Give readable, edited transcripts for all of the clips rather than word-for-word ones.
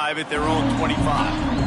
drive at their own 25.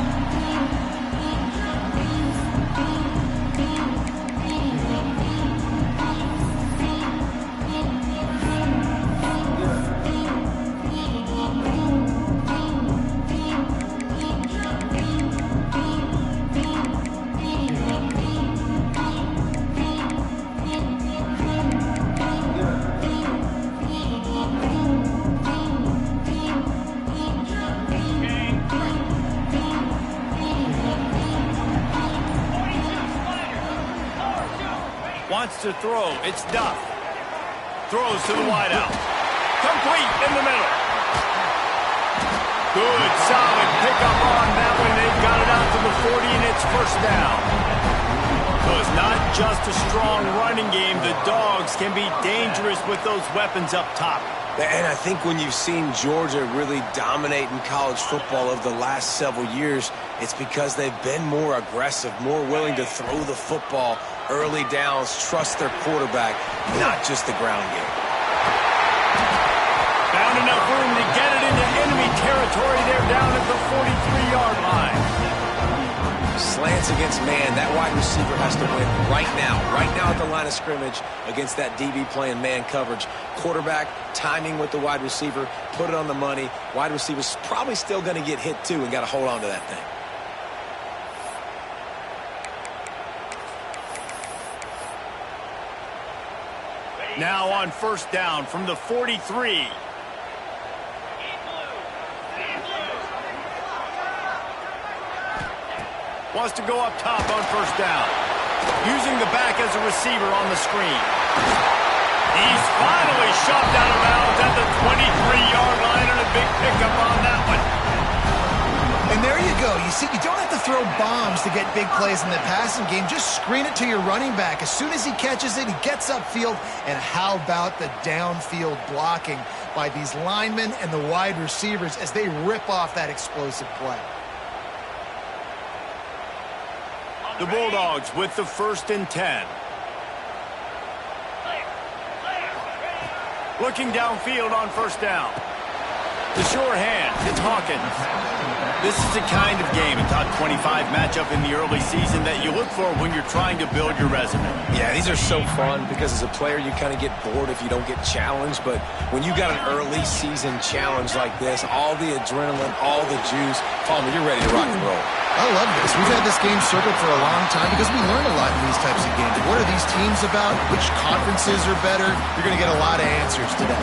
Wants to throw. It's Duff. Throws to the wideout. Complete in the middle. Good, solid pickup on that one. They've got it out to the 40, and it's first down. So it's not just a strong running game. The Dogs can be dangerous with those weapons up top. And I think when you've seen Georgia really dominate in college football over the last several years, it's because they've been more aggressive, more willing to throw the football early downs, trust their quarterback, not just the ground game. Found enough room to get it into enemy territory. They're down at the 43-yard line. Slants against man. That wide receiver has to win right now at the line of scrimmage against that DB playing man coverage. Quarterback, timing with the wide receiver, put it on the money. Wide receiver's probably still going to get hit too and got to hold on to that thing. Now on first down from the 43. Wants to go up top on first down. Using the back as a receiver on the screen. He's finally shoved out of bounds at the 23-yard line, and a big pickup on that one. And there you go. You see, you don't have to throw bombs to get big plays in the passing game. Just screen it to your running back. As soon as he catches it, he gets upfield. And how about the downfield blocking by these linemen and the wide receivers as they rip off that explosive play? The Bulldogs with the 1st and 10. Looking downfield on first down. The sure hand, it's Hawkins. This is the kind of game, a top 25 matchup in the early season that you look for when you're trying to build your resume. Yeah, these are so fun because as a player you kind of get bored if you don't get challenged, but when you got an early season challenge like this, all the adrenaline, all the juice, Palmer, you're ready to rock and roll. I love this. We've had this game circled for a long time because we learn a lot in these types of games. What are these teams about? Which conferences are better? You're going to get a lot of answers today.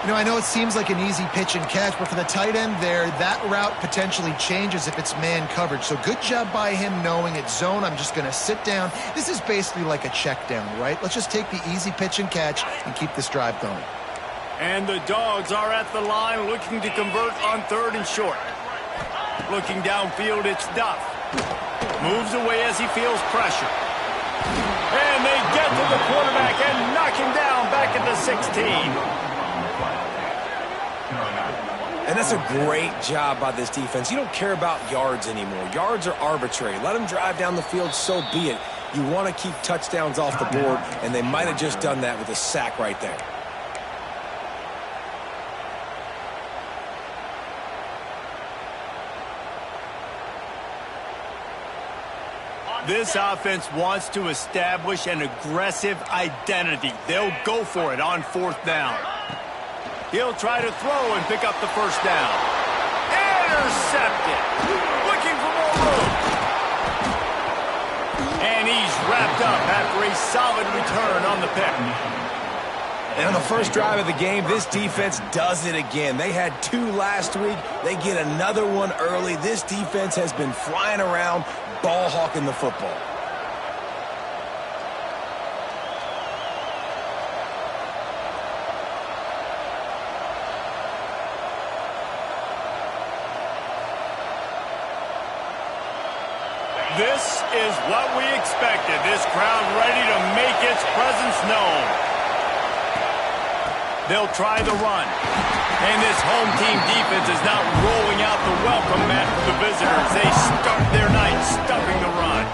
You know, I know it seems like an easy pitch and catch, but for the tight end there, that route potentially changes if it's man coverage. So good job by him knowing it's zone. I'm just going to sit down. This is basically like a check down, right? Let's just take the easy pitch and catch and keep this drive going. And the Dogs are at the line looking to convert on 3rd and short. Looking downfield, it's Duff. Moves away as he feels pressure. And they get to the quarterback and knock him down back at the 16. And that's a great job by this defense. You don't care about yards anymore. Yards are arbitrary. Let them drive down the field, so be it. You want to keep touchdowns off the board, and they might have just done that with a sack right there. This offense wants to establish an aggressive identity. They'll go for it on 4th down. He'll try to throw and pick up the first down. Intercepted. Looking for more room. And he's wrapped up after a solid return on the pick. And on the first drive of the game, this defense does it again. They had 2 last week. They get another one early. This defense has been flying around, ball hawking the football. This is what we expected. This crowd ready to make its presence known. They'll try the run. And this home team defense is now rolling out the welcome mat for the visitors. They start their night stuffing the run.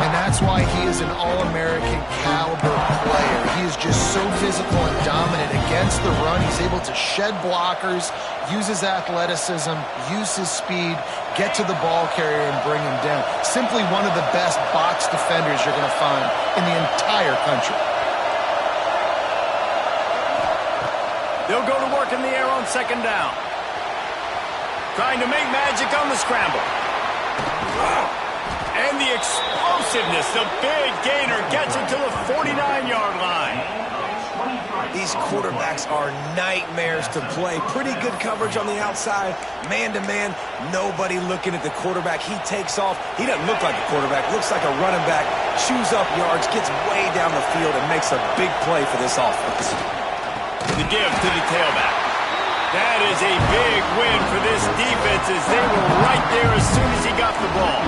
And that's why he is an All-American caliber player. He is just so physical and dominant against against the run. He's able to shed blockers, use his athleticism, use his speed, get to the ball carrier and bring him down. Simply one of the best box defenders you're going to find in the entire country. They'll go to work in the air on second down. Trying to make magic on the scramble. And the explosiveness, the big gainer gets it to the 49-yard line. These quarterbacks are nightmares to play. Pretty good coverage on the outside. Man-to-man, nobody looking at the quarterback. He takes off. He doesn't look like a quarterback. Looks like a running back. Chews up yards, gets way down the field, and makes a big play for this offense. The give to the tailback. That is a big win for this defense as they were right there as soon as he got the ball.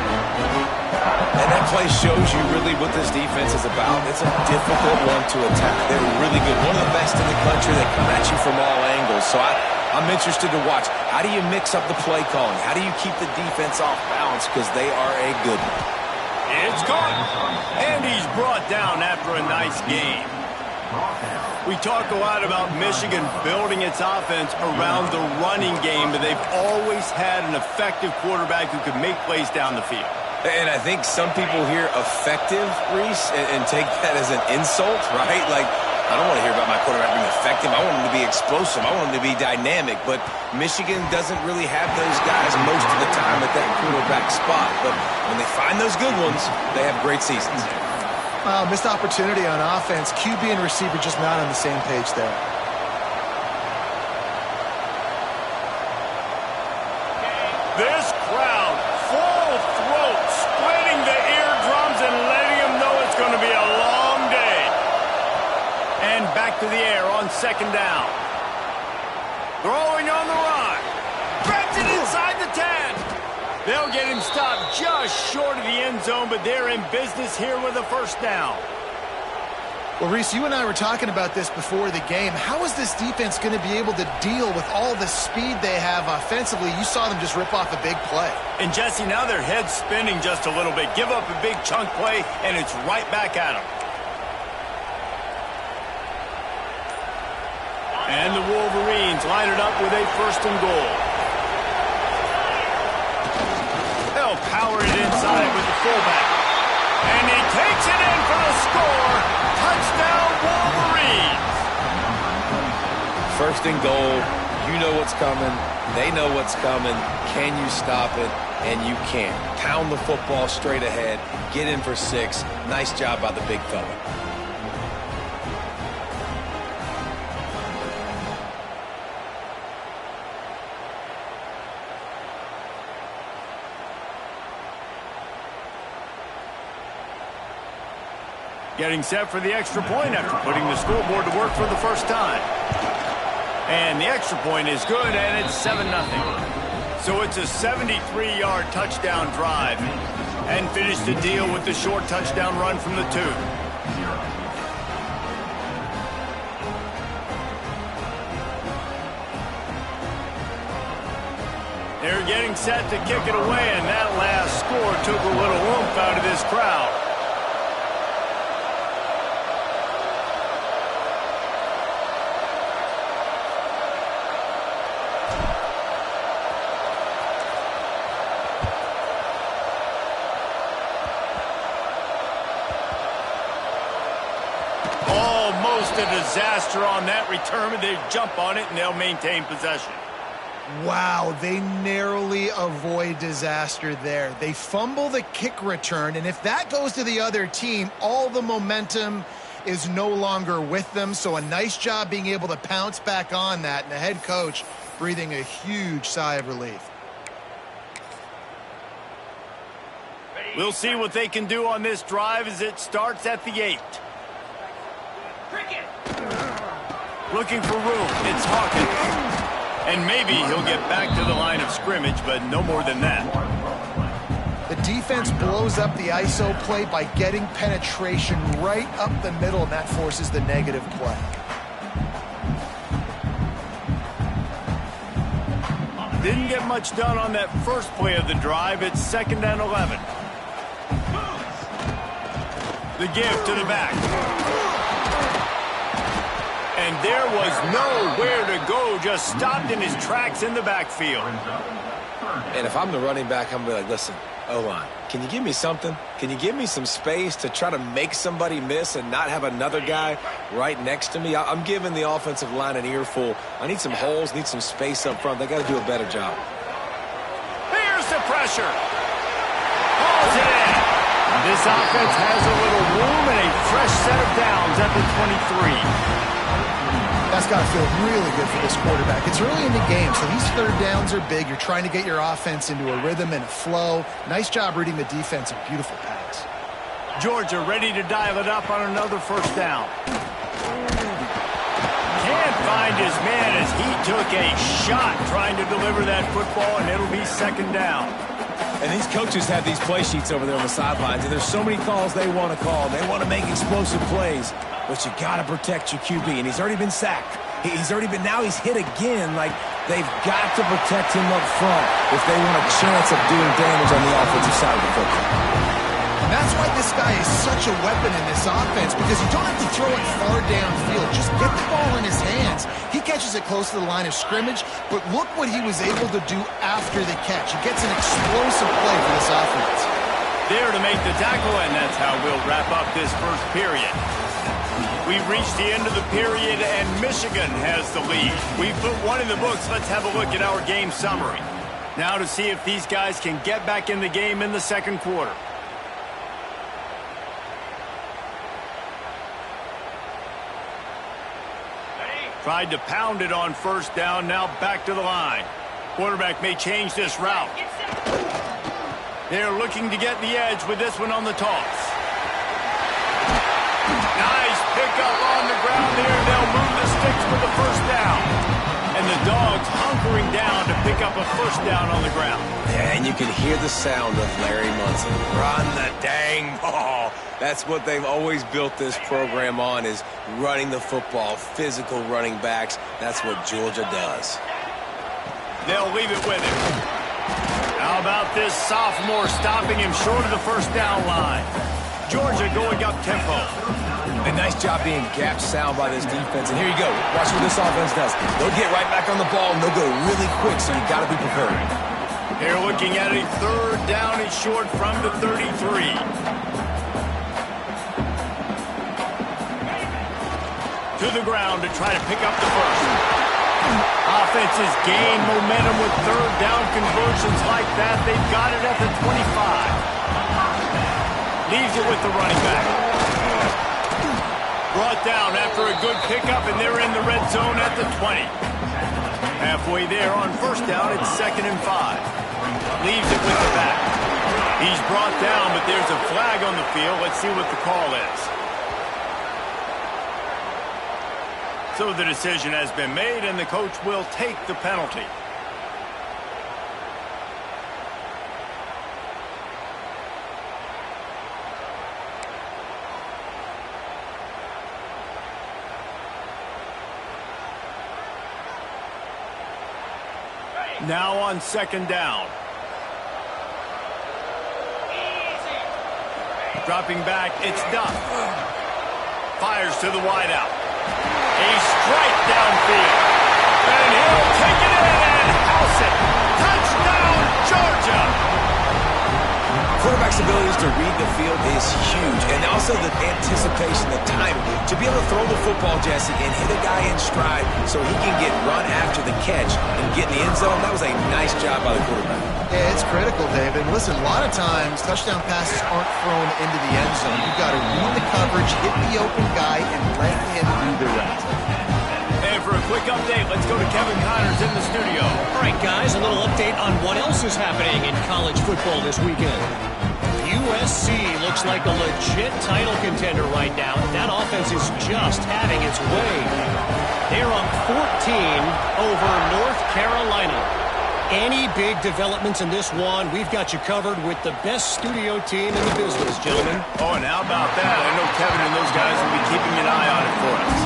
And that play shows you really what this defense is about. It's a difficult one to attack. They're really good. One of the best in the country. They come at you from all angles. So I'm interested to watch. How do you mix up the play calling? How do you keep the defense off balance? Because they are a good one. It's caught. And he's brought down after a nice game. We talk a lot about Michigan building its offense around the running game, but they've always had an effective quarterback who can make plays down the field. And I think some people hear effective, Reese, and take that as an insult, right? Like, I don't want to hear about my quarterback being effective. I want him to be explosive. I want him to be dynamic. But Michigan doesn't really have those guys most of the time at that quarterback spot. But when they find those good ones, they have great seasons. Missed opportunity on offense. QB and receiver just not on the same page there. This crowd, full throat, splitting the eardrums and letting them know it's going to be a long day. And back to the air on second down. Throwing on the run. Grabs it inside the 10. They'll get him stopped just short of the end zone, but they're in business here with a first down. Well, Reese, you and I were talking about this before the game. How is this defense going to be able to deal with all the speed they have offensively? You saw them just rip off a big play. And, Jesse, now their head's spinning just a little bit. Give up a big chunk play, and it's right back at them. And the Wolverines line it up with a first and goal. They'll power it inside with the fullback. And he takes it in for the score. Touchdown, Wolverines. First and goal. You know what's coming. They know what's coming. Can you stop it? And you can. Pound the football straight ahead. Get in for 6. Nice job by the big fella. Getting set for the extra point after putting the scoreboard to work for the first time. And the extra point is good, and it's 7-0. So it's a 73-yard touchdown drive. And finish the deal with the short touchdown run from the 2. They're getting set to kick it away, and that last score took a little oomph out of this crowd. Almost a disaster on that return, but they jump on it and they'll maintain possession. Wow, they narrowly avoid disaster there. They fumble the kick return, and if that goes to the other team, all the momentum is no longer with them. So a nice job being able to pounce back on that, and the head coach breathing a huge sigh of relief. We'll see what they can do on this drive as it starts at the 8. Looking for room. It's Hawkins. And maybe he'll get back to the line of scrimmage, but no more than that. The defense blows up the ISO play by getting penetration right up the middle, and that forces the negative play. Didn't get much done on that first play of the drive. It's 2nd and 11. The give to the back. And And there was nowhere to go, just stopped in his tracks in the backfield. And if I'm the running back, I'm going to be like, listen, O-line, can you give me something? Can you give me some space to try to make somebody miss and not have another guy right next to me? I'm giving the offensive line an earful. I need some holes, need some space up front. They got to do a better job. Here's the pressure. Hauls it in. This offense has a little room and a fresh set of downs at the 23. That's got to feel really good for this quarterback. It's early in the game, so these third downs are big. You're trying to get your offense into a rhythm and a flow. Nice job reading the defense. A beautiful pass. Georgia ready to dial it up on another first down. Can't find his man as he took a shot trying to deliver that football, and it'll be second down. And these coaches have these play sheets over there on the sidelines, and there's so many calls they want to call. They want to make explosive plays, but you got to protect your QB, and he's already been sacked. Now he's hit again. Like, they've got to protect him up front if they want a chance of doing damage on the offensive side of the football. And that's why this guy is such a weapon in this offense, because you don't have to throw it far downfield. Just get the ball in his hands. He catches it close to the line of scrimmage, but look what he was able to do after the catch. He gets an explosive play for this offense. There to make the tackle, and that's how we'll wrap up this first period. We've reached the end of the period, and Michigan has the lead. We've put one in the books. Let's have a look at our game summary. Now to see if these guys can get back in the game in the second quarter. Tried to pound it on first down, now back to the line. Quarterback may change this route. They're looking to get the edge with this one on the toss. Nice pickup on the ground there. They'll move the sticks with the first down. And the Dogs hunkering down to pick up a first down on the ground. Yeah, and you can hear the sound of Larry Munson. Run the dang ball. That's what they've always built this program on, is running the football, physical running backs. That's what Georgia does. They'll leave it with him. How about this sophomore stopping him short of the first down line? Georgia going up tempo. A nice job being gap sound by this defense. And here you go. Watch what this offense does. They'll get right back on the ball, and they'll go really quick, so you got to be prepared. They're looking at a third down and short from the 33. To the ground to try to pick up the first. Offenses gain momentum with third down conversions like that. They've got it at the 25. Leaves it with the running back. Brought down after a good pickup, and they're in the red zone at the 20. Halfway there on first down, it's 2nd and 5. Leaves it with the back. He's brought down, but there's a flag on the field. Let's see what the call is. So the decision has been made, and the coach will take the penalty. Now on 2nd down. Dropping back, it's Duff. Fires to the wideout. A strike downfield. And he'll take it in and house it. Touchdown, Georgia! Quarterback's abilities to read the field is huge, and also the anticipation, the timing. To be able to throw the football, Jesse, and hit a guy in stride so he can get run after the catch and get in the end zone, that was a nice job by the quarterback. Yeah, it's critical, David. Listen, a lot of times touchdown passes aren't thrown into the end zone. You've got to read the coverage, hit the open guy, and let him do the rest. And for a quick update, let's go to Kevin Connors in the studio. All right, guys, a little update on what else is happening in college football this weekend. USC looks like a legit title contender right now. That offense is just having its way. They're up 14 over North Carolina. Any big developments in this one, we've got you covered with the best studio team in the business, gentlemen. Oh, and how about that? I know Kevin and those guys will be keeping an eye on it for us.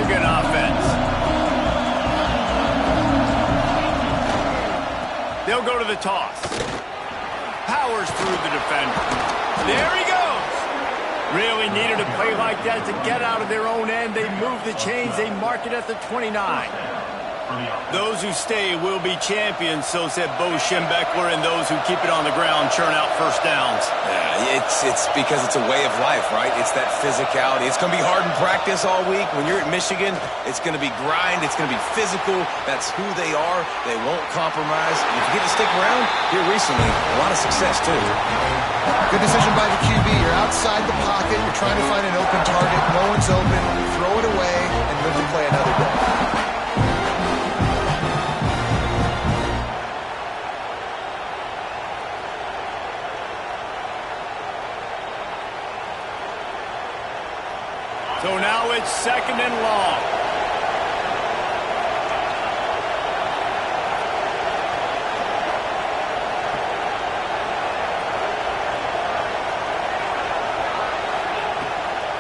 Michigan offense. They'll go to the toss. Powers through the defender. There he goes. Really needed a play like that to get out of their own end. They move the chains. They mark it at the 29. Those who stay will be champions, so said Bo Schembechler, and those who keep it on the ground churn out first downs. Yeah, it's because it's a way of life, right? It's that physicality. It's going to be hard in practice all week. When you're at Michigan, it's going to be grind. It's going to be physical. That's who they are. They won't compromise. And if you get to stick around here recently, a lot of success, too. Good decision by the QB. You're outside the pocket. You're trying to find an open target. No one's open. Throw it away and live to play another day. So now it's 2nd and long.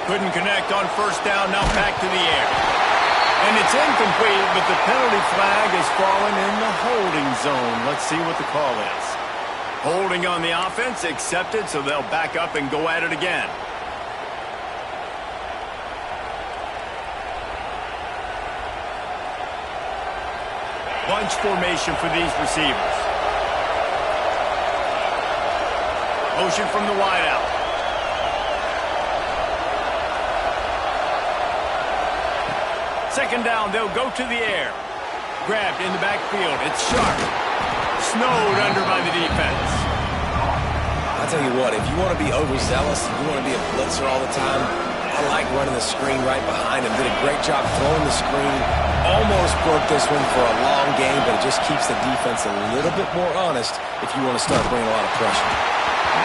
Couldn't connect on first down, now back to the air. And it's incomplete, but the penalty flag has fallen in the holding zone. Let's see what the call is. Holding on the offense, accepted, so they'll back up and go at it again. Bunch formation for these receivers. Motion from the wideout. Second down, they'll go to the air. Grabbed in the backfield. It's Sharp. Snowed under by the defense. I'll tell you what, if you want to be overzealous, if you want to be a blitzer all the time, I like running the screen right behind him. Did a great job throwing the screen. Almost broke this one for a long game, but it just keeps the defense a little bit more honest if you want to start bringing a lot of pressure.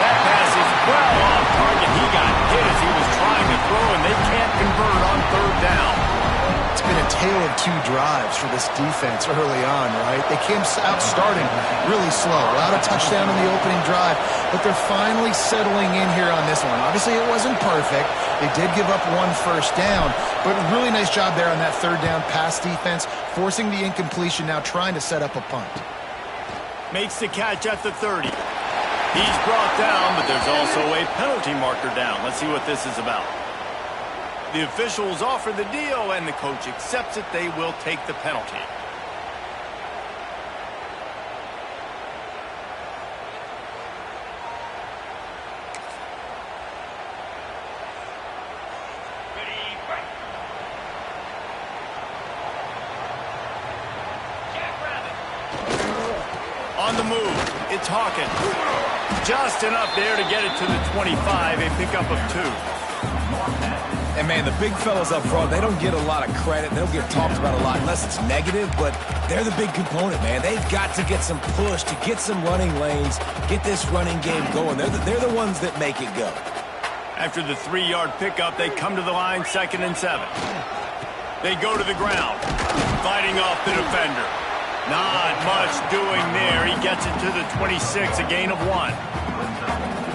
That pass is well off target. He got hit as he was trying to throw, and they can't convert on 3rd down. It's been a tale of 2 drives for this defense early on, right? They came out starting really slow. Allowed a touchdown in the opening drive, but they're finally settling in here on this one. Obviously, it wasn't perfect. They did give up 1 first down, but really nice job there on that 3rd down pass defense, forcing the incompletion, now trying to set up a punt. Makes the catch at the 30. He's brought down, but there's also a penalty marker down. Let's see what this is about. The officials offer the deal, and the coach accepts it. They will take the penalty. On the move, it's Hawkins. Just enough there to get it to the 25, a pickup of 2. And, man, the big fellas up front, they don't get a lot of credit. They don't get talked about a lot unless it's negative, but they're the big component, man. They've got to get some push, to get some running lanes, get this running game going. They're the ones that make it go. After the 3-yard pickup, they come to the line, 2nd and 7. They go to the ground, fighting off the defender. Not much doing there. He gets it to the 26, a gain of 1.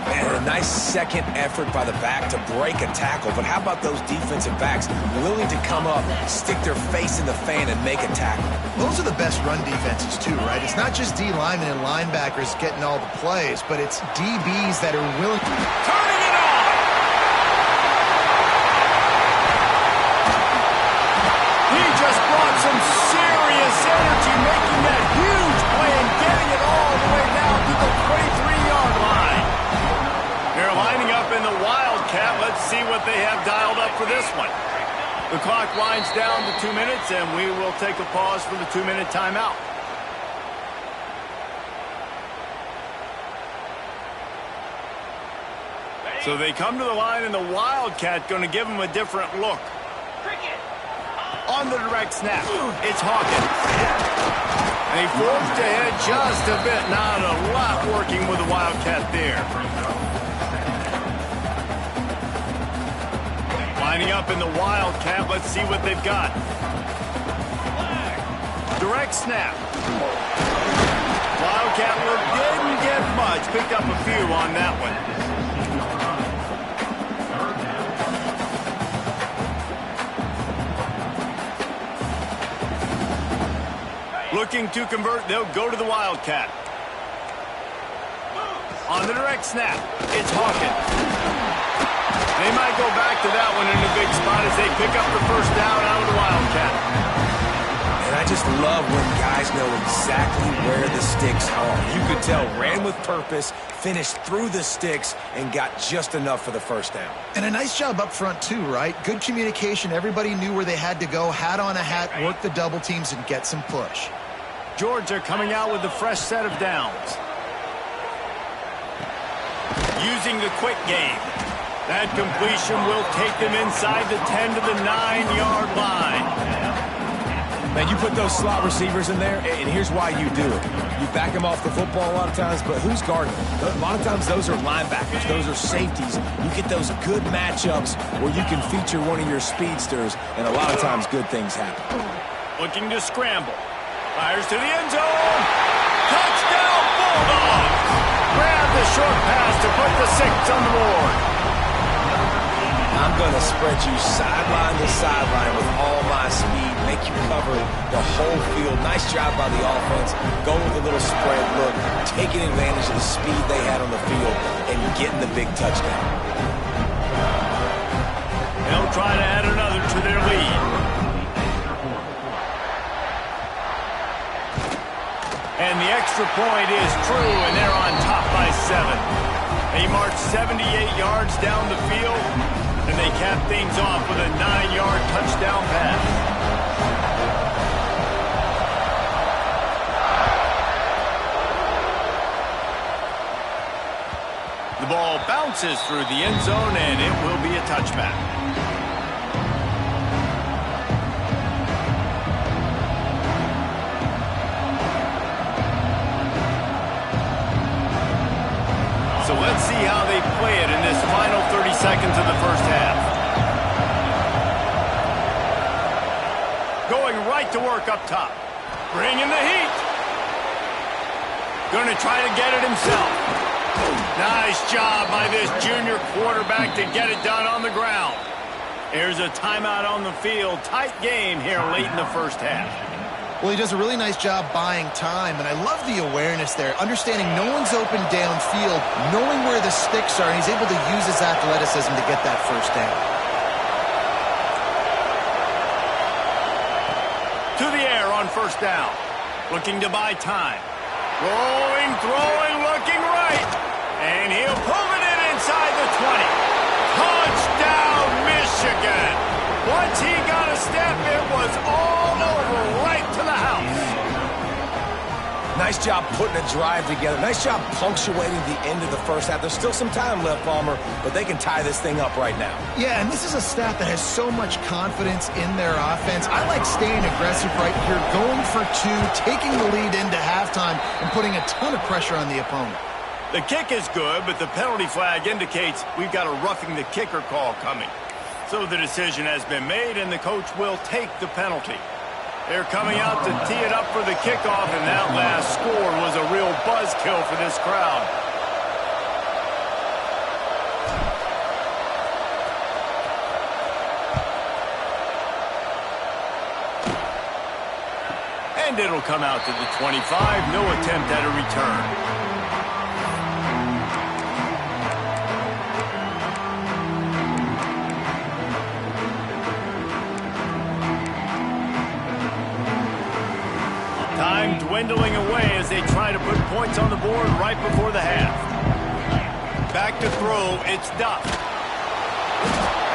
And a nice second effort by the back to break a tackle. But how about those defensive backs willing to come up, stick their face in the fan, and make a tackle? Those are the best run defenses, too, right? It's not just D linemen and linebackers getting all the plays, but it's DBs that are willing. Turning it on! He just brought some serious energy, making that huge play and getting it all the way down to the 23-yard line. They're lining up in the Wildcat. Let's see what they have dialed up for this one. The clock winds down to 2 minutes, and we will take a pause for the 2-minute timeout. So they come to the line, and the Wildcat going to give them a different look. On the direct snap, it's Hawkins. And he forged ahead just a bit. Not a lot working with the Wildcat there. Lining up in the Wildcat. Let's see what they've got. Direct snap. Wildcat look didn't get much. Picked up a few on that one. Looking to convert, they'll go to the Wildcat. On the direct snap, it's Hawkins. They might go back to that one in a big spot as they pick up the first down out of the Wildcat. And I just love when guys know exactly where the sticks are. You could tell, ran with purpose, finished through the sticks, and got just enough for the first down. And a nice job up front too, right? Good communication. Everybody knew where they had to go, hat on a hat, work the double teams, and get some push. Georgia coming out with a fresh set of downs. Using the quick game. That completion will take them inside the 10 to the 9-yard line. Man, you put those slot receivers in there, and here's why you do it. You back them off the football a lot of times, but who's guarding them? A lot of times those are linebackers. Those are safeties. You get those good matchups where you can feature one of your speedsters, and a lot of times good things happen. Looking to scramble. Fires to the end zone. Touchdown, Bulldogs! Grab the short pass to put the 6 on the board. I'm going to spread you sideline to sideline with all my speed, make you cover the whole field. Nice job by the offense, going with a little spread look, taking advantage of the speed they had on the field, and getting the big touchdown. They'll try to add another to their lead. And the extra point is true, and they're on top by 7. They march 78 yards down the field, and they cap things off with a 9-yard touchdown pass. The ball bounces through the end zone, and it will be a touchback. So let's see how they play it in this final 30 seconds of the first half. Going right to work up top. Bringing the heat. Going to try to get it himself. Nice job by this junior quarterback to get it done on the ground. Here's a timeout on the field. Tight game here late in the first half. Well, he does a really nice job buying time, and I love the awareness there, understanding no one's open downfield, knowing where the sticks are, and he's able to use his athleticism to get that first down. To the air on first down. Looking to buy time. Rolling, throwing, looking right. And he'll pull it in inside the 20. Touchdown, Michigan. Once he got a step, it was all over, right to the house. Nice job putting a drive together. Nice job punctuating the end of the first half. There's still some time left, Palmer, but they can tie this thing up right now. Yeah, and this is a staff that has so much confidence in their offense. I like staying aggressive right here, going for 2, taking the lead into halftime, and putting a ton of pressure on the opponent. The kick is good, but the penalty flag indicates we've got a roughing the kicker call coming. So the decision has been made, and the coach will take the penalty. They're coming out to tee it up for the kickoff, and that last score was a real buzzkill for this crowd. And it'll come out to the 25. No attempt at a return. Time dwindling away as they try to put points on the board right before the half. Back to throw, it's Duff.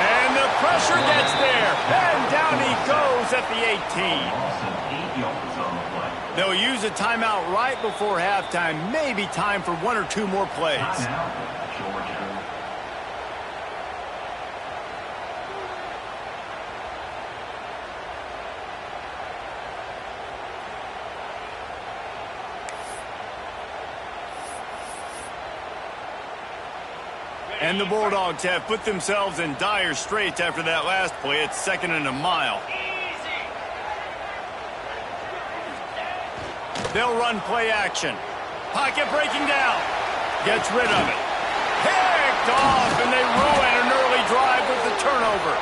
And the pressure gets there. And down he goes at the 18. They'll use a timeout right before halftime. Maybe time for 1 or 2 more plays. And the Bulldogs have put themselves in dire straits after that last play. It's 2nd and a mile. They'll run play action. Pocket breaking down. Gets rid of it. Picked off, and they ruin an early drive with the turnover.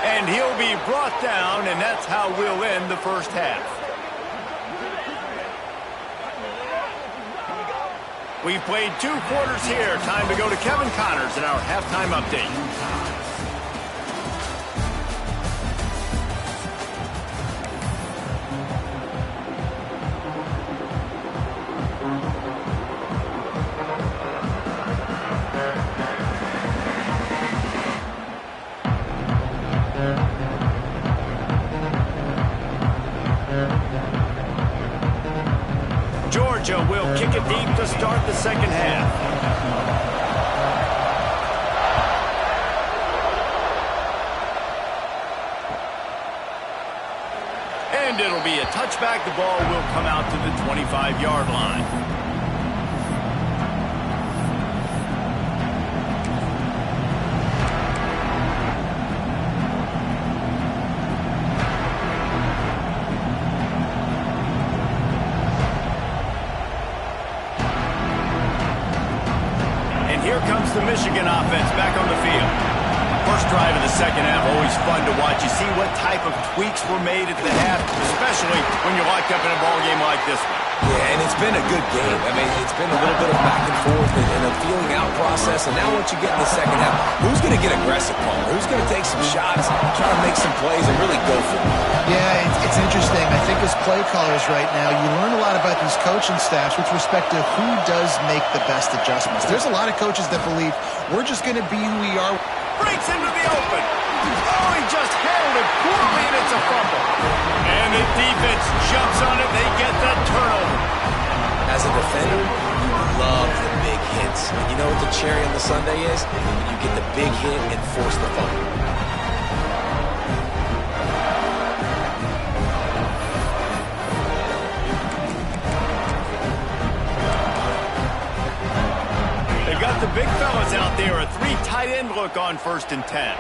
And he'll be brought down, and that's how we'll end the first half. We've played 2 quarters here. Time to go to Kevin Connors in our halftime update. Georgia will kick it deep to start the second half. And it'll be a touchback. The ball will come out to the 25-yard line. Here comes the Michigan offense back on the field. First drive of the second half, always fun to watch. You see what type of tweaks were made at the half, especially when you're locked up in a ball game like this one. Yeah, and it's been a good game. I mean, it's been a little bit of back and forth and a feeling out process. And now once you get in the second half, who's going to get aggressive, Paul? Who's going to take some shots, try to make some plays, and really go for it? Yeah, it's interesting. I think as play callers right now, you learn a lot about these coaching staffs with respect to who does make the best adjustments. There's a lot of coaches that believe we're just going to be who we are. Breaks into the open. Oh, he just handled it poorly, and it's a fumble. And the defense jumps on it. They get that turnover. As a defender, you love the big hits. And you know what the cherry on the sundae is? When you get the big hit and force the fumble. Got the big fellas out there. A 3 tight end look on 1st and 10.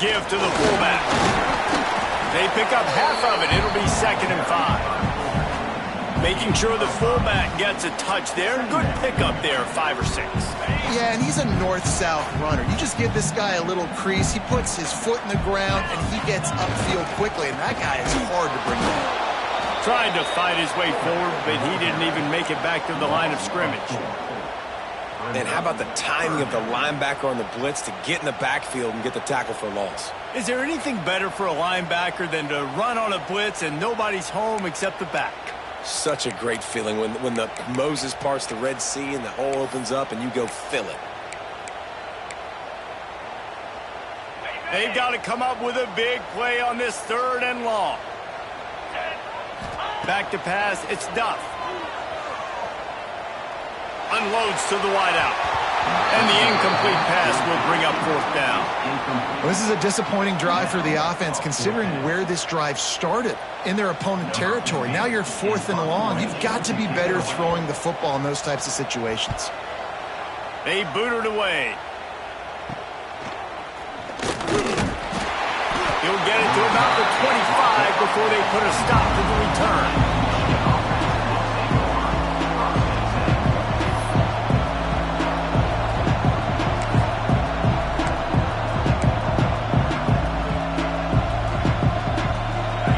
Give to the fullback. They pick up half of it. It'll be 2nd and 5. Making sure the fullback gets a touch there. Good pickup there, 5 or 6. Yeah, and he's a north-south runner. You just give this guy a little crease. He puts his foot in the ground, and he gets upfield quickly. And that guy is hard to bring down. Tried to fight his way forward, but he didn't even make it back to the line of scrimmage. And how about the timing of the linebacker on the blitz to get in the backfield and get the tackle for a loss? Is there anything better for a linebacker than to run on a blitz and nobody's home except the back? Such a great feeling when the Moses parts the Red Sea and the hole opens up and you go fill it. They've got to come up with a big play on this 3rd and long. Back to pass, it's Duff. Unloads to the wideout. And the incomplete pass will bring up 4th down. Well, this is a disappointing drive for the offense, considering where this drive started, in their opponent territory. Now you're 4th and long. You've got to be better throwing the football in those types of situations. They boot it away. He'll get it to about the 25 before they put a stop to the return.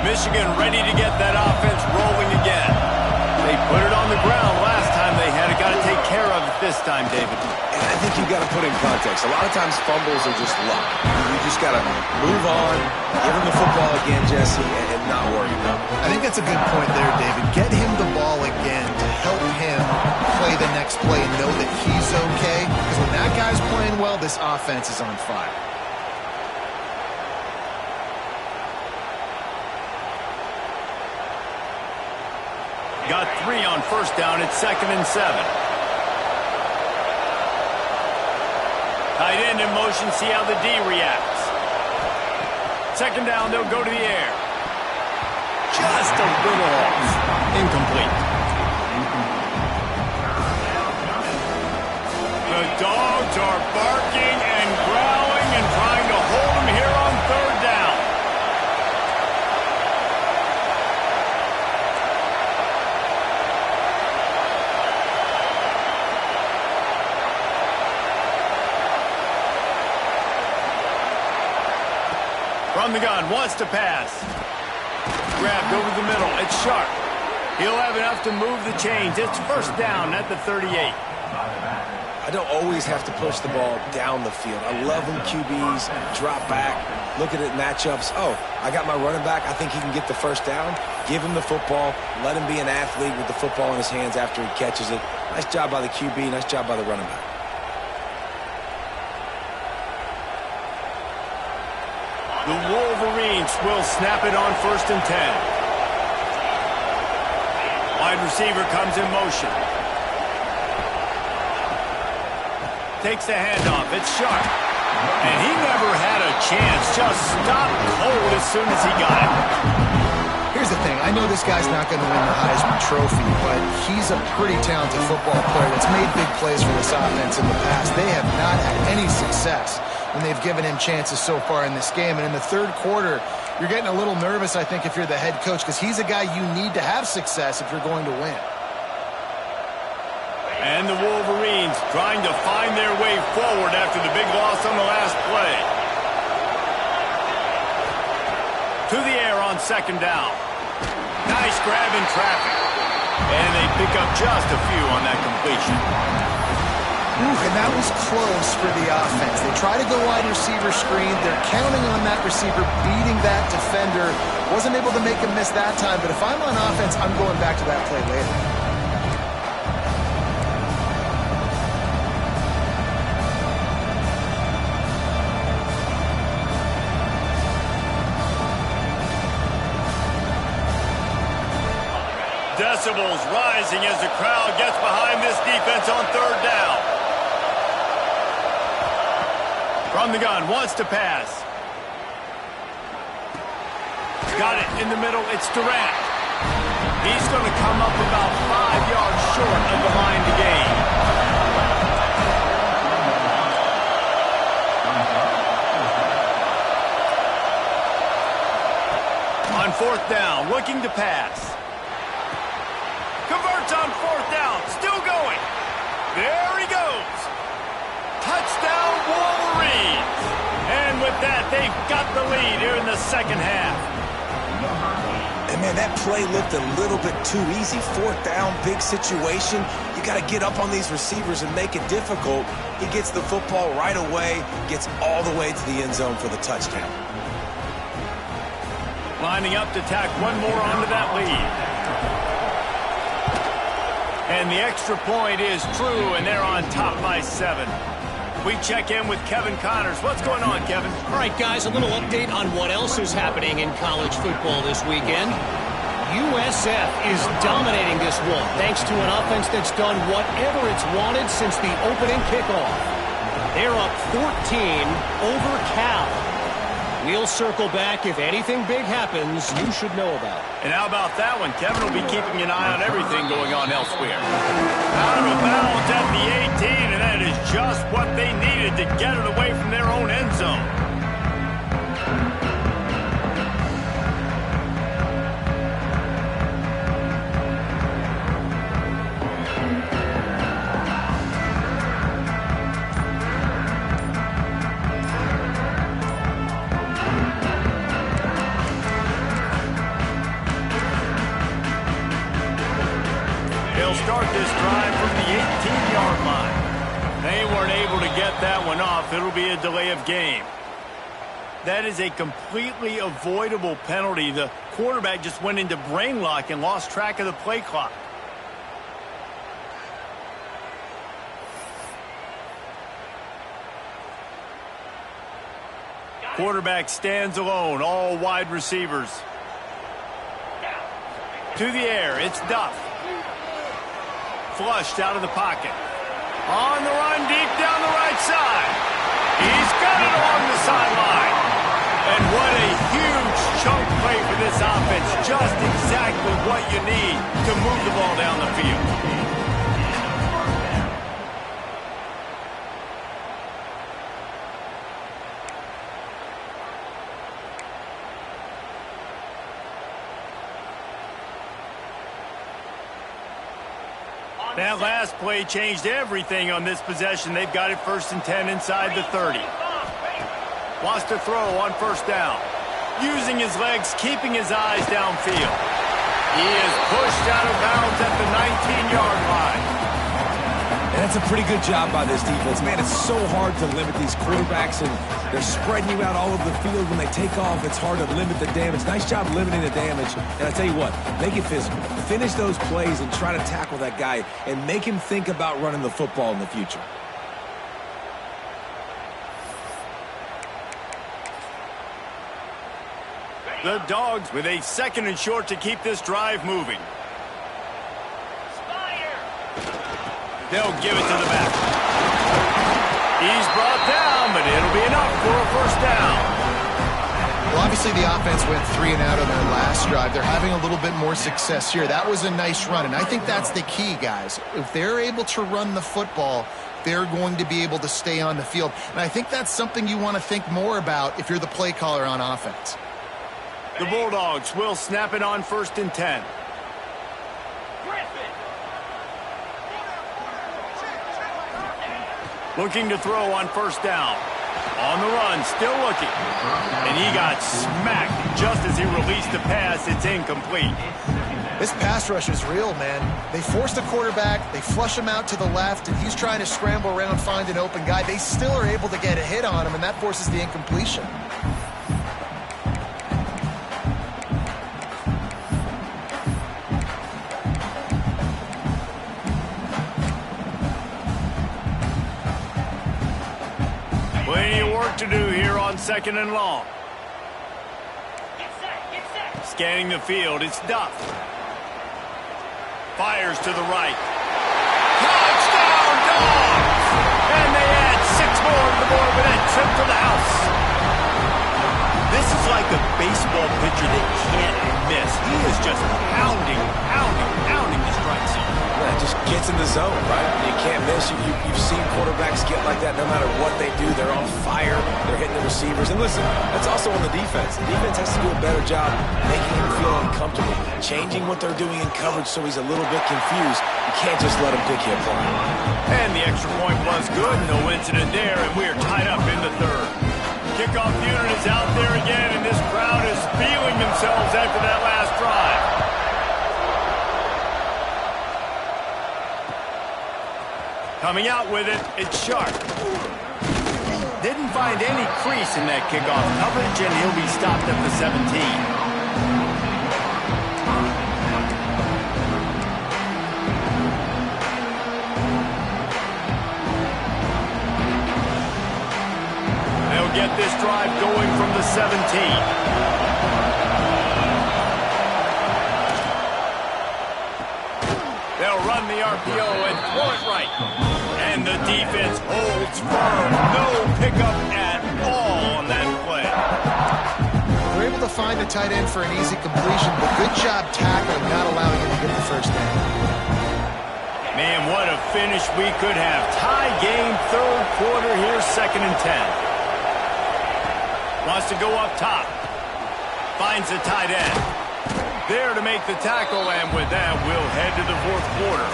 Michigan ready to get that offense rolling again. They put it on the ground last time they had it. Got to take care of it this time, David. And I think you've got to put in context. A lot of times fumbles are just luck. You just got to move on, give him the football again, Jesse, and not worry about it. I think that's a good point there, David. Get him the ball again to help him play the next play and know that he's okay. Because when that guy's playing well, this offense is on fire. Got 3 on 1st down. It's 2nd and 7. Tight end in motion. See how the D reacts. 2nd down. They'll go to the air. Just a little off. Incomplete. The dogs are barking and growling and trying to hold him here on 3rd down. From the gun, wants to pass. Grabbed over the middle. It's Sharp. He'll have enough to move the chains. It's first down at the 38. I don't always have to push the ball down the field. I love when QBs drop back, look at it matchups. Oh, I got my running back. I think he can get the first down. Give him the football. Let him be an athlete with the football in his hands after he catches it. Nice job by the QB. Nice job by the running back. The Wolverines will snap it on first and 10. Wide receiver comes in motion. Takes the handoff. It's sharp. And he never had a chance. Just stopped cold as soon as he got it. Here's the thing. I know this guy's not going to win the Heisman Trophy, but he's a pretty talented football player that's made big plays for this offense in the past. They have not had any success when they've given him chances so far in this game. And in the third quarter, you're getting a little nervous, I think, if you're the head coach, because he's a guy you need to have success if you're going to win. And the Wolverines trying to find their way forward after the big loss on the last play. To the air on second down. Nice grab in traffic. And they pick up just a few on that completion. And that was close for the offense. They try to go wide receiver screen. They're counting on that receiver beating that defender. Wasn't able to make him miss that time, but if I'm on offense, I'm going back to that play later. Decibels rising as the crowd gets behind this defense on third down. From the gun, wants to pass. Got it in the middle, it's Durant. He's going to come up about 5 yards short of the line to gain. On fourth down, looking to pass. Converts on fourth down. Still going. There he goes. Touchdown, Wolverines. And with that, they've got the lead here in the second half. And, man, that play looked a little bit too easy. Fourth down, big situation. You got to get up on these receivers and make it difficult. He gets the football right away, gets all the way to the end zone for the touchdown. Lining up to tack one more onto that lead. And the extra point is true, and they're on top by 7. We check in with Kevin Connors. What's going on, Kevin? All right, guys, a little update on what else is happening in college football this weekend. USF is dominating this one, thanks to an offense that's done whatever it's wanted since the opening kickoff. They're up 14 over Cal. We'll circle back. If anything big happens, you should know about it. And how about that one? Kevin will be keeping an eye on everything going on elsewhere. Out of bounds at the 18, and that is just what they needed to get it away from their own end zone. Start this drive from the 18-yard line. They weren't able to get that one off. It'll be a delay of game. That is a completely avoidable penalty. The quarterback just went into brain lock and lost track of the play clock. Quarterback stands alone, all wide receivers. To the air, it's Duff. Flushed out of the pocket. On the run, deep down the right side. He's got it along the sideline. And what a huge chunk play for this offense. Just exactly what you need to move the ball down the field. That last play changed everything on this possession. They've got it first and 10 inside the 30. Wants to throw on first down. Using his legs, keeping his eyes downfield. He is pushed out of bounds at the 19-yard line. And that's a pretty good job by this defense. Man, it's so hard to limit these quarterbacks, and they're spreading you out all over the field. When they take off, it's hard to limit the damage. Nice job limiting the damage. And I tell you what, make it physical. Finish those plays and try to tackle that guy and make him think about running the football in the future. The Dogs with a 2nd and short to keep this drive moving. They'll give it to the back. He's brought down, but it'll be enough for a first down. Well, obviously the offense went 3 and out on their last drive. They're having a little bit more success here. That was a nice run, and I think that's the key, guys. If they're able to run the football, they're going to be able to stay on the field. And I think that's something you want to think more about if you're the play caller on offense. The Bulldogs will snap it on 1st and 10. Looking to throw on 1st down. On the run, still looking. And he got smacked just as he released the pass. It's incomplete. This pass rush is real, man. They force the quarterback, they flush him out to the left, and he's trying to scramble around, find an open guy. They still are able to get a hit on him, and that forces the incompletion. To do here on 2nd and long. Scanning the field, it's Duff. Fires to the right. Touchdown, Dogs! And they add 6 more to the board with that trip to the house. This is like a baseball pitcher that can't miss. He is just pounding the strike zone. Yeah, just gets in the zone, right? You can't miss. You've seen quarterbacks get like that no matter what they do. They're on fire. They're hitting the receivers. And listen, that's also on the defense. The defense has to do a better job making him feel uncomfortable, changing what they're doing in coverage so he's a little bit confused. You can't just let him pick you apart. And the extra point was good. No incident there, and we are tied up in the 3rd. Kickoff unit is out there again, and this crowd is feeling themselves after that last drive. Coming out with it, it's Sharp. Didn't find any crease in that kickoff coverage, and he'll be stopped at the 17. Get this drive going from the 17. They'll run the RPO and throw it right. And the defense holds firm. No pickup at all on that play. They're able to find a tight end for an easy completion, but good job tackling, not allowing him to get the first down. Man, what a finish we could have. Tie game, 3rd quarter here, 2nd and 10. Wants to go up top. Finds the tight end. There to make the tackle, and with that, we'll head to the 4th quarter.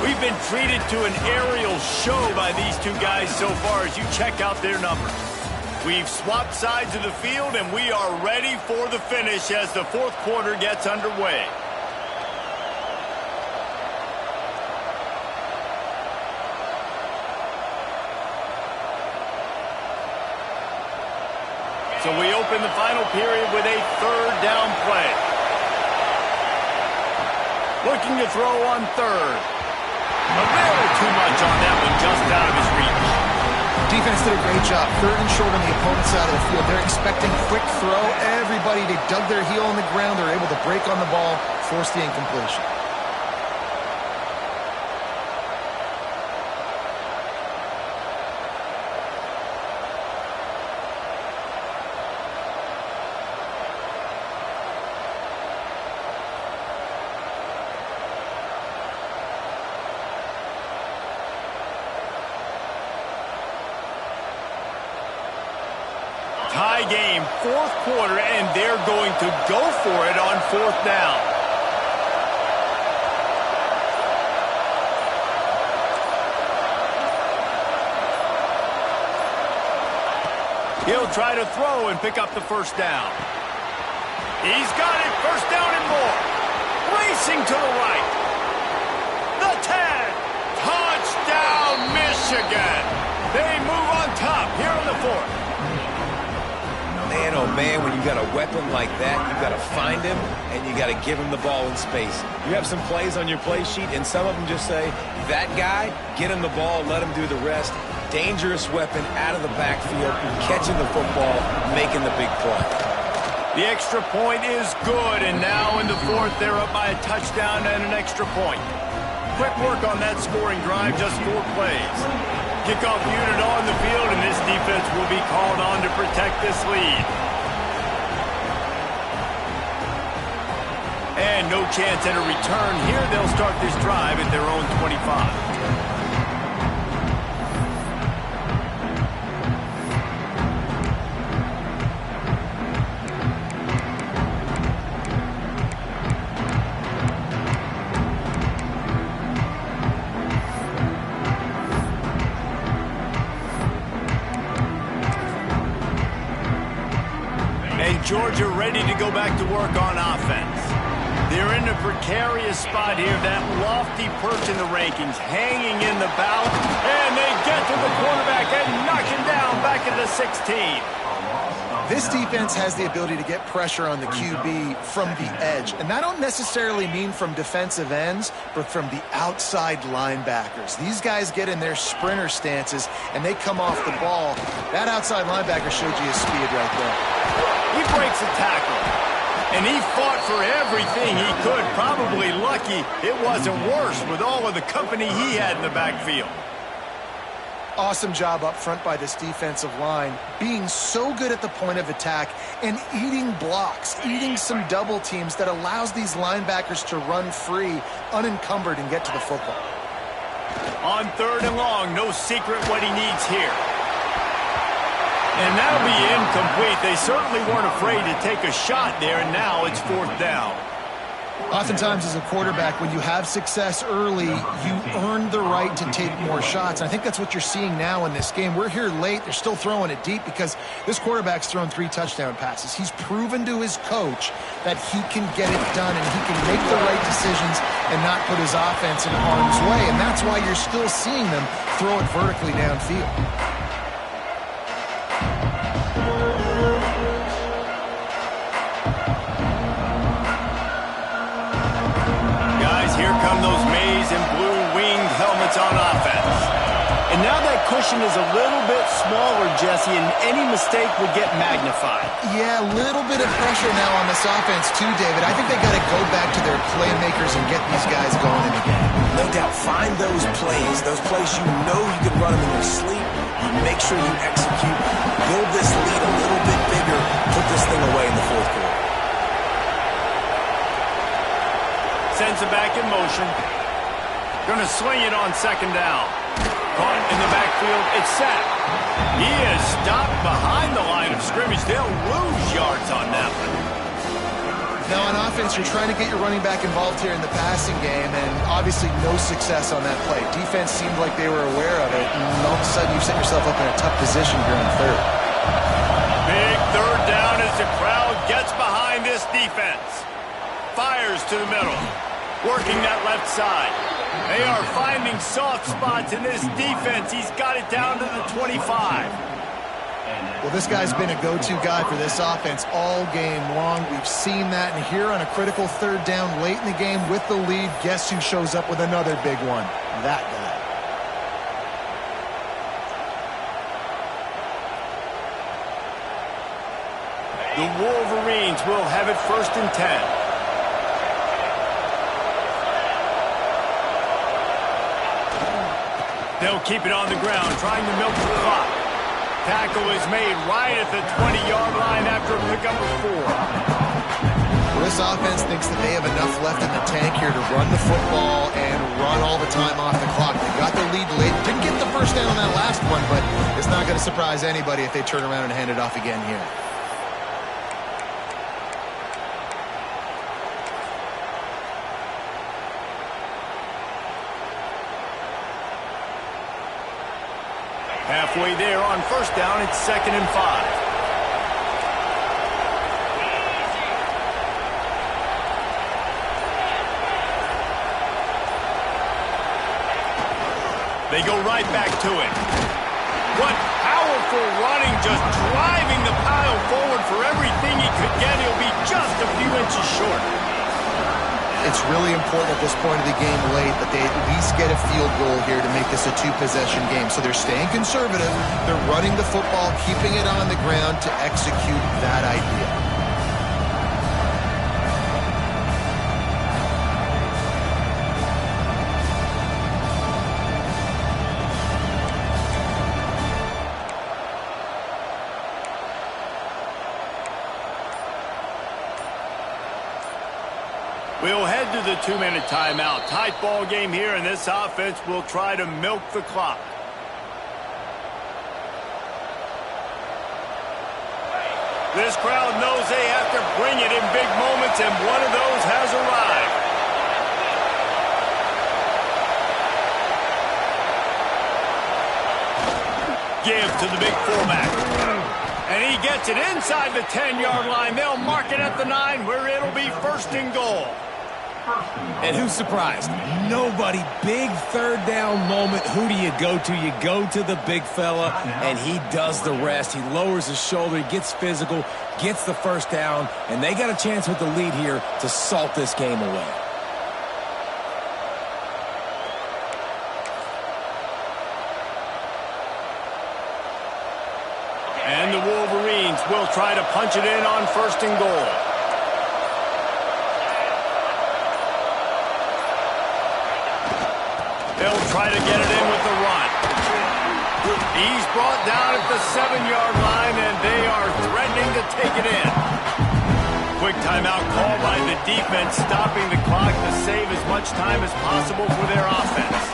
We've been treated to an aerial show by these two guys so far as you check out their numbers. We've swapped sides of the field, and we are ready for the finish as the 4th quarter gets underway. So we open the final period with a 3rd down play. Looking to throw on 3rd. A little too much on that one, just out of his reach. Defense did a great job. 3rd and short on the opponent's side of the field. They're expecting quick throw. Everybody, they dug their heel on the ground. They're able to break on the ball, force the incompletion. Tie game, 4th quarter, and they're going to go for it on 4th down. He'll try to throw and pick up the first down. He's got it, first down and more. Racing to the right. The 10. Touchdown, Michigan. They move on top here in the fourth. Man, oh man, when you got a weapon like that, you got to find him and you got to give him the ball in space. You have some plays on your play sheet, and some of them just say, that guy, get him the ball, let him do the rest. Dangerous weapon out of the backfield, catching the football, making the big play. The extra point is good, and now in the fourth, they're up by a touchdown and an extra point. Quick work on that scoring drive, just 4 plays. Kickoff unit on the field, and this defense will be called on to protect this lead. And no chance at a return here. They'll start this drive at their own 25. Georgia ready to go back to work on offense. They're in a precarious spot here, that lofty perch in the rankings, hanging in the bout, and they get to the quarterback and knock him down back at the 16. This defense has the ability to get pressure on the QB from the edge, and that don't necessarily mean from defensive ends, but from the outside linebackers. These guys get in their sprinter stances, and they come off the ball. That outside linebacker showed you his speed right there. He breaks a tackle, and he fought for everything he could. Probably lucky it wasn't worse with all of the company he had in the backfield. Awesome job up front by this defensive line, being so good at the point of attack and eating blocks, eating some double teams that allows these linebackers to run free, unencumbered, and get to the football. On 3rd and long, no secret what he needs here. And that'll be incomplete. They certainly weren't afraid to take a shot there, and now it's 4th down. Oftentimes as a quarterback, when you have success early, you earn the right to take more shots. And I think that's what you're seeing now in this game. We're here late. They're still throwing it deep because this quarterback's thrown 3 touchdown passes. He's proven to his coach that he can get it done and he can make the right decisions and not put his offense in harm's way. And that's why you're still seeing them throw it vertically downfield. Here come those maize and blue winged helmets on offense. And now that cushion is a little bit smaller, Jesse, and any mistake would get magnified. Yeah, a little bit of pressure now on this offense too, David. I think they got to go back to their playmakers and get these guys going in the game. No doubt, find those plays you know you can run them in your sleep. You make sure you execute, build this lead a little bit bigger, put this thing away in the 4th quarter. Sends it back in motion. Going to swing it on 2nd down. Caught in the backfield. It's sacked. He is stopped behind the line of scrimmage. They'll lose yards on that one. Now on offense, you're trying to get your running back involved here in the passing game, and obviously no success on that play. Defense seemed like they were aware of it, and all of a sudden you've set yourself up in a tough position here on 3rd. Big 3rd down as the crowd gets behind this defense. Fires to the middle. Working that left side. They are finding soft spots in this defense. He's got it down to the 25. Well, this guy's been a go-to guy for this offense all game long. We've seen that, and here on a critical 3rd down late in the game with the lead, guess who shows up with another big one? That guy. The Wolverines will have it 1st and 10. They'll keep it on the ground, trying to milk the clock. Tackle is made right at the 20-yard line after a pickup of 4. Well, this offense thinks that they have enough left in the tank here to run the football and run all the time off the clock. They got the lead late. Didn't get the 1st down on that last one, but it's not going to surprise anybody if they turn around and hand it off again here. Halfway there on 1st down, it's 2nd and 5. They go right back to it. What powerful running, just driving the pile forward for everything he could get. He'll be just a few inches short. It's really important at this point of the game late that they at least get a field goal here to make this a two-possession game. So they're staying conservative. They're running the football, keeping it on the ground to execute that idea. We'll head to the 2-minute timeout. Tight ball game here, and this offense will try to milk the clock. This crowd knows they have to bring it in big moments, and one of those has arrived. Give to the big fullback. And he gets it inside the 10-yard line. They'll mark it at the 9, where it'll be 1st and goal. And who's surprised? Nobody. Big third down moment. Who do you go to? You go to the big fella, and he does the rest. He lowers his shoulder, he gets physical, gets the first down, and they got a chance with the lead here to salt this game away. And the Wolverines will try to punch it in on 1st and goal. They'll try to get it in with the run. He's brought down at the 7-yard line, and they are threatening to take it in. Quick timeout call by the defense, stopping the clock to save as much time as possible for their offense.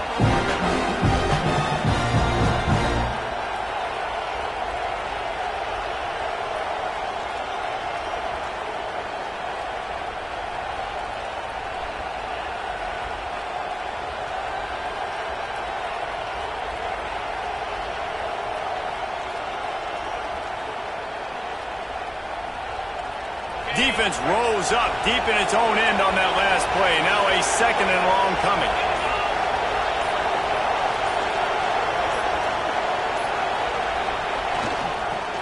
Defense rose up deep in its own end on that last play. Now a 2nd and long coming.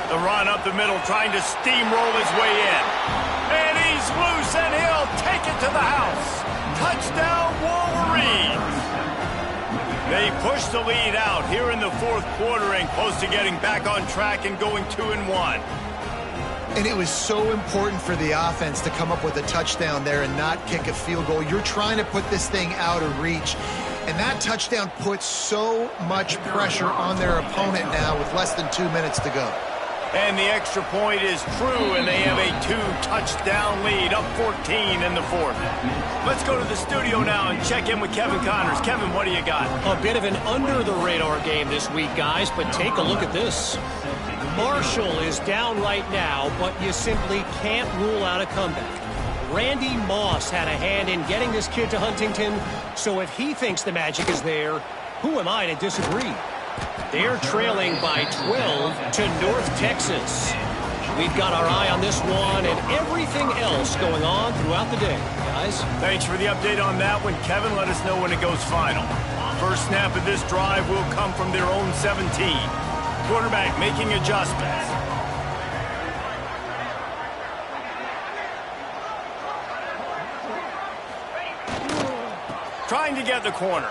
The run up the middle, trying to steamroll his way in. And he's loose, and he'll take it to the house. Touchdown, Wolverines! They push the lead out here in the 4th quarter and close to getting back on track and going 2-1. And it was so important for the offense to come up with a touchdown there and not kick a field goal. You're trying to put this thing out of reach. And that touchdown puts so much pressure on their opponent now with less than 2 minutes to go. And the extra point is true, and they have a 2-touchdown lead, up 14 in the 4th. Let's go to the studio now and check in with Kevin Connors. Kevin, what do you got? A bit of an under-the-radar game this week, guys, but take a look at this. Marshall is down right now, but you simply can't rule out a comeback. Randy Moss had a hand in getting this kid to Huntington, so if he thinks the magic is there, who am I to disagree? They're trailing by 12 to North Texas. We've got our eye on this one and everything else going on throughout the day, guys. Thanks for the update on that one, Kevin. Let us know when it goes final. First snap of this drive will come from their own 17. Quarterback making adjustments. Trying to get the corner.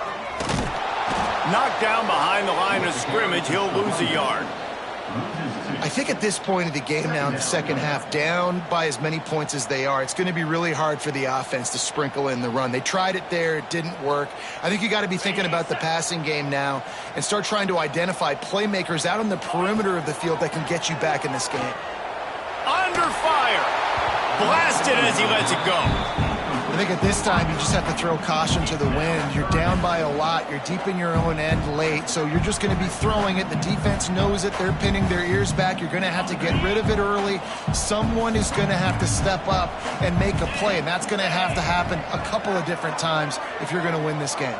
Knocked down behind the line of scrimmage. He'll lose a yard. I think at this point of the game now in the second half, down by as many points as they are, it's going to be really hard for the offense to sprinkle in the run. They tried it there. It didn't work. I think you got to be thinking about the passing game now and start trying to identify playmakers out on the perimeter of the field that can get you back in this game. Under fire. Blasted as he lets it go. I think at this time you just have to throw caution to the wind. You're down by a lot. You're deep in your own end late, so you're just going to be throwing it. The defense knows it. They're pinning their ears back. You're going to have to get rid of it early. Someone is going to have to step up and make a play, and that's going to have to happen a couple of different times if you're going to win this game.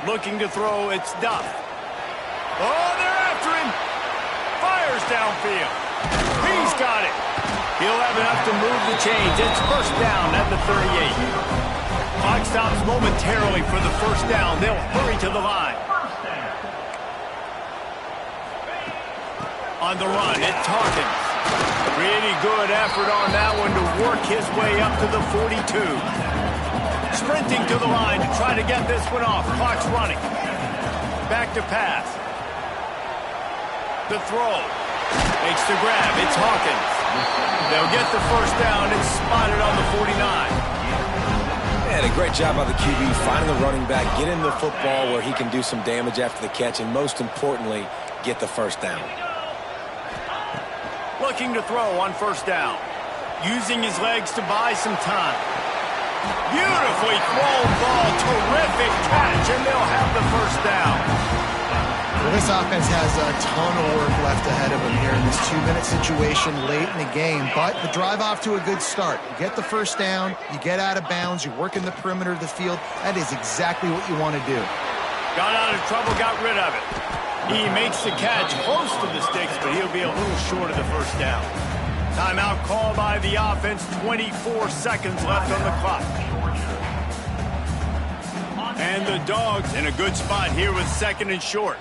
Looking to throw, it's Duff. Oh, they're after him. Fires downfield. He's got it. He'll have enough to move the chains. It's first down at the 38. Clock stops momentarily for the first down. They'll hurry to the line. On the run, it's Hawkins. Pretty good effort on that one to work his way up to the 42. Sprinting to the line to try to get this one off. Clock's running. Back to pass. The throw. Makes the grab. It's Hawkins. They'll get the first down. It's spotted on the 49. And a great job by the QB finding the running back, getting the football where he can do some damage after the catch, and most importantly, get the first down. Looking to throw on first down. Using his legs to buy some time. Beautifully thrown ball. Terrific catch, and they'll have the first down. Well, this offense has a ton of work left ahead of them here in this 2-minute situation late in the game, but the drive off to a good start. You get the first down, you get out of bounds, you work in the perimeter of the field. That is exactly what you want to do. Got out of trouble, got rid of it. He makes the catch close to the sticks, but he'll be a little short of the first down. Timeout called by the offense. 24 seconds left on the clock. And the Dogs in a good spot here with second and short.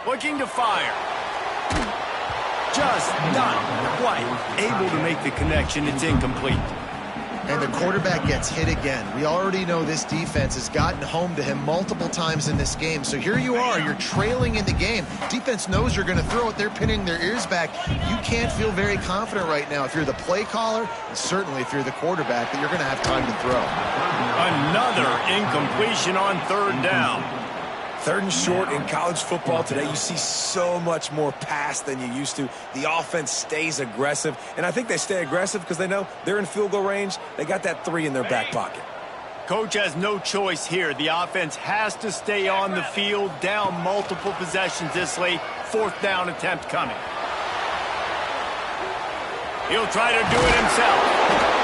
Looking to fire. Just not quite able to make the connection. It's incomplete. And the quarterback gets hit again. We already know this defense has gotten home to him multiple times in this game. So here you are, you're trailing in the game. Defense knows you're going to throw it. They're pinning their ears back. You can't feel very confident right now if you're the play caller, and certainly if you're the quarterback, that you're going to have time to throw. Another incompletion on third down. Third and short in college football today, you see so much more pass than you used to. The offense stays aggressive, and I think they stay aggressive because they know they're in field goal range. They got that 3 in their back pocket. Coach has no choice here. The offense has to stay on the field, down multiple possessions this late. Fourth down attempt coming. He'll try to do it himself.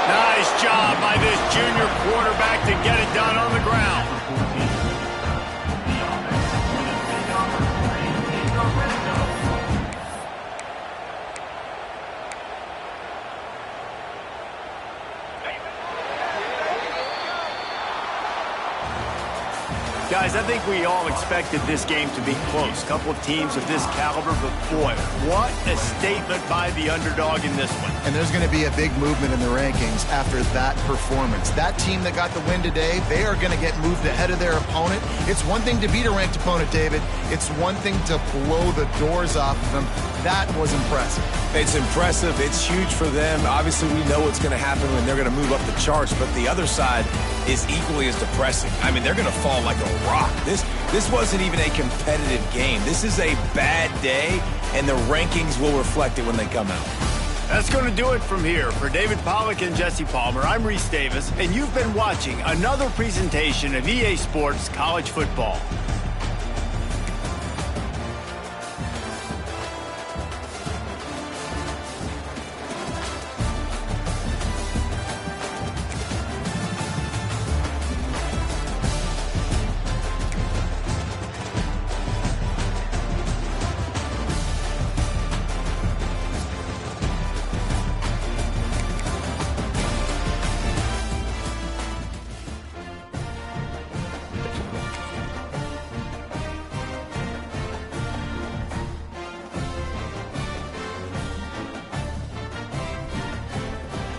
Nice job by this junior quarterback to get it done on the ground. Guys, I think we all expected this game to be close. Couple of teams of this caliber, but boy, what a statement by the underdog in this one. And there's going to be a big movement in the rankings after that performance. That team that got the win today, they are going to get moved ahead of their opponent. It's one thing to beat a ranked opponent, David. It's one thing to blow the doors off of them. That was impressive. It's impressive. It's huge for them. Obviously, we know what's going to happen when they're going to move up the charts, but the other side is equally as depressing. I mean, they're going to fall like a rock. This wasn't even a competitive game. This is a bad day, and the rankings will reflect it when they come out. That's going to do it from here. For David Pollack and Jesse Palmer, I'm Reese Davis, and you've been watching another presentation of EA Sports College Football.